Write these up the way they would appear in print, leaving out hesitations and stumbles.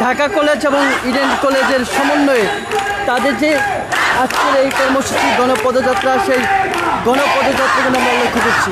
Dhaka college এবং Eden কলেজের সমন্বয়ে তাদের যে আজকের এই কর্মসূচি গণপদযাত্রা, সেই গণপদযাত্রাকে আমরা লক্ষ্য করছি।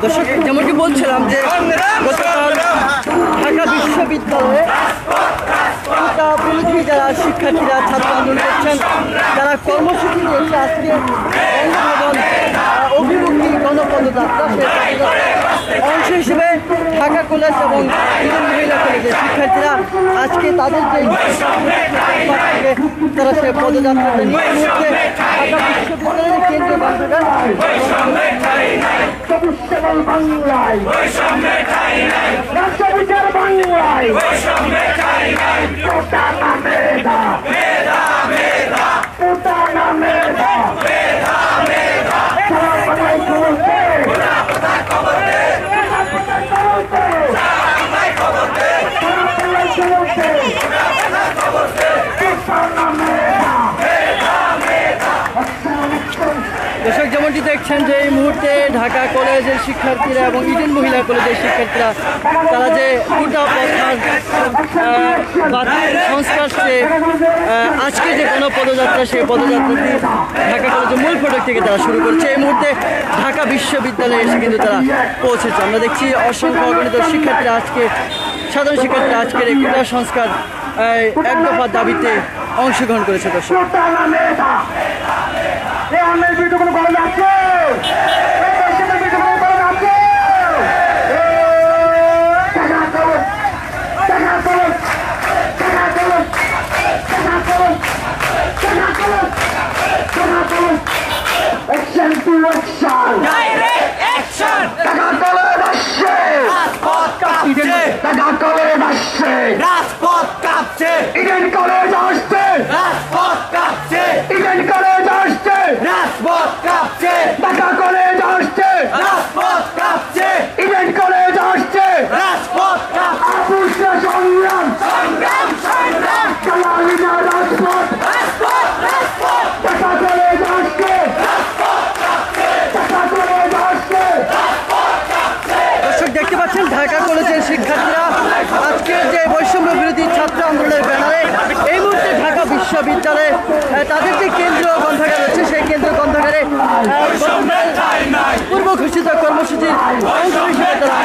দর্শক, যেমনটি বলছিলাম যে গতকাল ঢাকা বিশ্ববিদ্যালয়ে বিরোধী যারা শিক্ষার্থীরা ছাত্র আন্দোলন করছেন, যারা কর্মসূচি নিয়েছে আজকে বঙ্গভবন অভিমুখী গণপদযাত্রা, সেই অংশ হিসেবে ঢাকা কলেজ এবং ইডেন মহিলা কলেজের শিক্ষার্থীরা আজকে তাদের যে তারা সে পদযাত্রাটা নিয়ে মুহূর্তে ঢাকা বিশ্ববিদ্যালয়ের কেন্দ্রীয় গ্রন্থাগার দর্শক, যেমনটি দেখছেন যে এই মুহূর্তে ঢাকা কলেজের শিক্ষার্থীরা এবং ইডেন মহিলা কলেজের শিক্ষার্থীরা তারা যে কোটা সংস্কার সে আজকে যে গণপদযাত্রা, সেই পদযাত্রাটি ঢাকা কলেজের মূল ফটক থেকে তারা শুরু করছে। এই মুহূর্তে ঢাকা বিশ্ববিদ্যালয়ে এসে কিন্তু তারা পৌঁছেছে। আমরা দেখছি অসংখ্য অগণিত শিক্ষার্থীরা আজকে, সাধারণ শিক্ষার্থীরা আজকের এই কোটা সংস্কার এক দফার দাবিতে অংশগ্রহণ করেছে। দর্শক, রাজপথ কাঁপছে, ইডেন কলেজ আসছে, রাজপথ কাঁপছে, ইডেন কলেজ আসছে, রাজপথ কাঁপছে, ঢাকা কলেজ আসছে, রাজপথ কাঁপছে, ইডেন কলেজ আসছে, রাজপথ কাঁপছে, আপুষ্টা সংগ্রাম, সংগ্রাম, সংগ্রাম, চালালিনা রাজপথ, রাজপথ, রাজপথ, ঢাকা কলেজ আসছে, রাজপথ কাঁপছে, ঢাকা কলেজ আসছে, রাজপথ কাঁপছে। দর্শক, দেখতে পাচ্ছেন ঢাকা কলেজের শিক্ষার্থীরা আজকের যে বৈষম্য বিরোধী ছাত্র আন্দোলনের ব্যানারে এই মুহূর্তে ঢাকা বিশ্ববিদ্যালয়ে তাদের যে কেন্দ্রীয় গ্রন্থাগার রয়েছে, সেই কেন্দ্রীয় গ্রন্থাগারে পূর্ব ঘোষিত কর্মসূচির অংশ হিসেবে তারা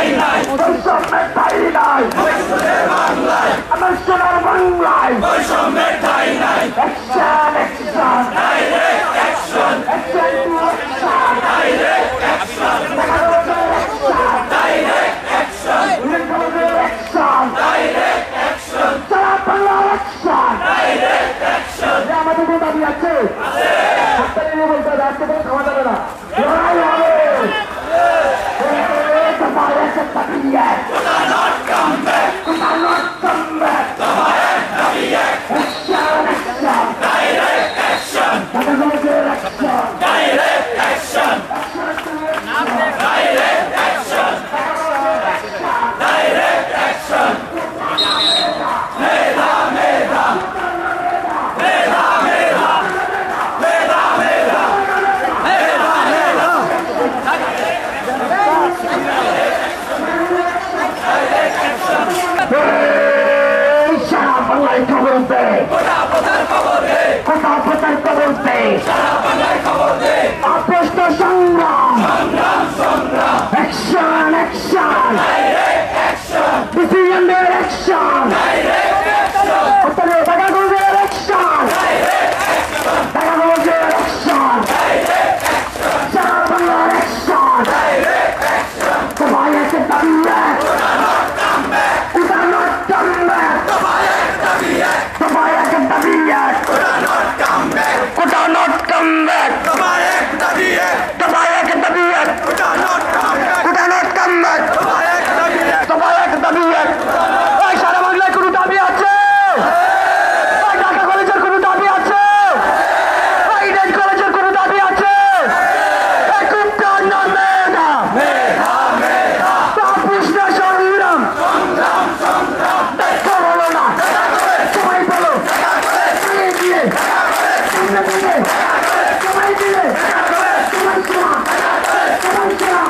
দে কোথা পতার খবর দে অপ্রস্ত সংগ্রাম অ্যাকশন অ্যাকশন ডিসিশনের অ্যাকশন উত্তরে বাগাগুলোর অ্যাকশন বাগাগুলোর অ্যাকশন সারা বাংলার অ্যাকশন সবাই এসে দাঁড়িয়ে সবাই এসে দাঁড়িয়ে কোটা নট কাম ব্যাক সবাই এসে দাঁড়িয়ে কোটা নট কাম ব্যাক সবাই এসে দাঁড়িয়ে এই সারা বাংলায় কোনো দাবি আছে এই ঢাকা কলেজের কোনো দাবি আছে এই ইডেন কলেজের কোনো দাবি আছে এই কোটা না মেধা প্রশ্ন সংগ্রাম দেখা হলো না সবাই বলো দিয়ে দিয়ে সামনে থেকে সবাই দিয়ে সবাই শোনা সবাই শোনা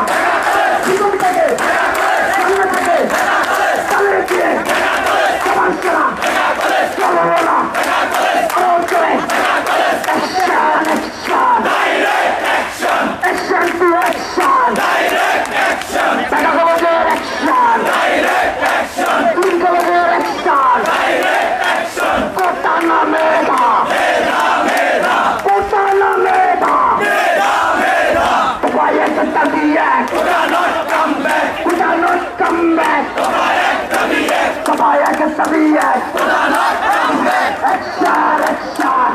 জীবন থেকে সামনে থেকে সামনে দিয়ে সবাই শোনা চলো বলা আরো চলে অ্যাকশন টু অ্যাকশন টাকা কলেজের অ্যাকশন তিন কলেজের অ্যাকশন কোটা না মেধা কোটা না মেধা সবাই একটা দাবি এক কোটা নট কাম ব্যাক সবাই একটা দাবি এক অ্যাকশন অ্যাকশন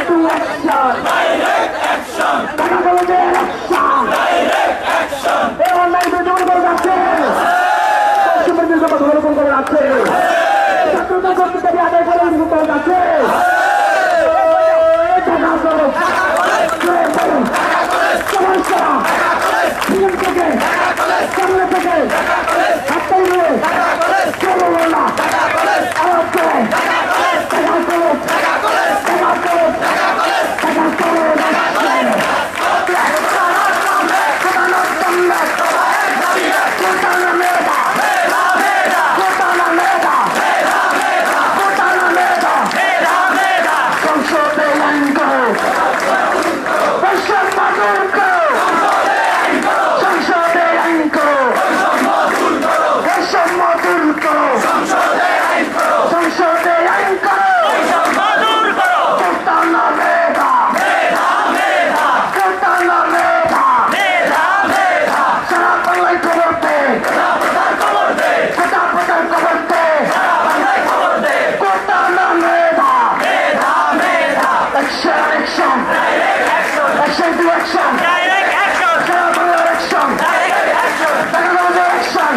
টু অ্যাকশন টাকা কলেজের অ্যাকশন এই অনলাইন বিদ্যমান করে যাচ্ছে পশ্চিমের বিদ্যমান ধরে করে যাচ্ছে ছাত্রদের করতে দাবি আদায় করে করে যাচ্ছে সামনে থেকে হাততালি দিয়ে চলো না আরো চলে Action to action. Direct action. Action. Direct action. Action. Direct action.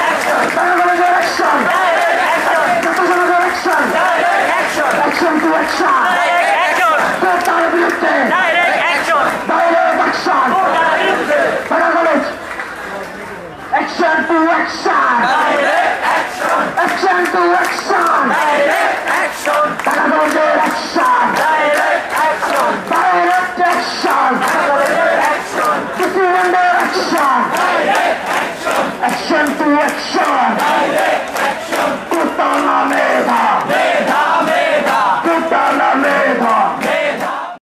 Action. Direct action. Action. Direct action. Action to action. Direct action. Total বিরুদ্ধে. Direct action. Direct action. Total বিরুদ্ধে. College. Action to action. Direct action. Action to action. Direct action. Action.